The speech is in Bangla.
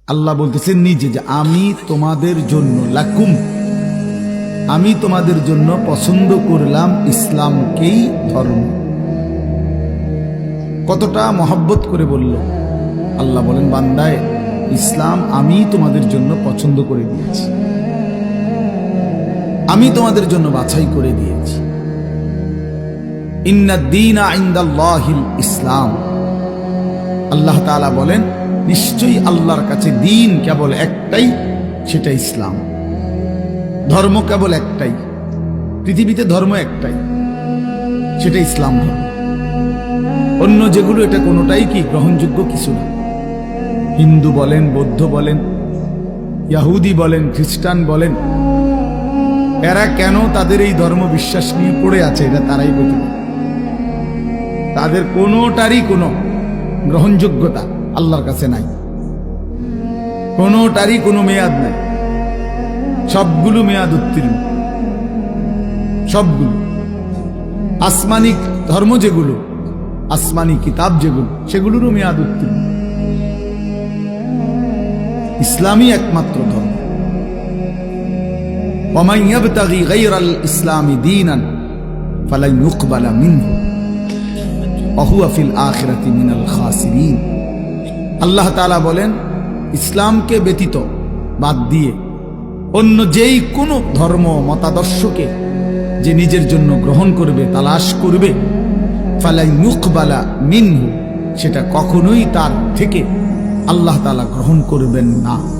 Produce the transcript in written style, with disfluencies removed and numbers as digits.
আল্লাহ বলতেছেন নিজে যে আমি তোমাদের জন্য লাকুম, আমি তোমাদের জন্য পছন্দ করলাম ইসলামকেই ধর্ম। কতটা মহব্বত করে বলল আল্লাহ। বলেন বান্দায়, ইসলাম আমি তোমাদের জন্য পছন্দ করে দিয়েছি, আমি তোমাদের জন্য বাছাই করে দিয়েছি। ইন্নাদ-দীনা ইনদাল্লাহিল ইসলাম। আল্লাহ তাআলা বলেন নিশ্চয়ই আল্লাহর কাছে দিন কেবল একটাই, সেটা ইসলাম। ধর্ম কেবল একটাই, পৃথিবীতে ধর্ম একটাই, সেটা ইসলাম ধর্ম। অন্য যেগুলো এটা কোনোটাই কি গ্রহণযোগ্য কিছু না। হিন্দু বলেন, বৌদ্ধ বলেন, ইহুদি বলেন, খ্রিস্টান বলেন, এরা কেন তাদের এই ধর্ম বিশ্বাস নিয়ে পড়ে আছে এটা তারাই বলতে পারে। তাদের কোনোটারই কোনো গ্রহণযোগ্যতা আল্লাহর কাছে নাই, কোনোটারই কোনো মেয়াদ নাই। সবগুলো মেয়াদ উত্তীর্ণ, সবগুলো। আসমানি ধর্ম যেগুলো, আসমানি কিতাব যেগুলো, সেগুলোরও মেয়াদ উত্তীর্ণ। ইসলামই একমাত্র ধর্ম। ওয়ামান ইয়াবতাগি গায়রাল ইসলামি দীনান ফালান ইউকবালা মিনহু ওয়া হুয়া ফিল আখিরাতি মিনাল খাসিরিন। আল্লাহ তাআলা বলেন ইসলামকে ব্যতীত বাদ দিয়ে অন্য যেই কোনো ধর্ম মতাদর্শকে যে নিজের জন্য গ্রহণ করবে, তালাশ করবে, ফালান ইউকবালা মিনহু, সেটা কখনোই তার থেকে আল্লাহ তাআলা গ্রহণ করবেন না।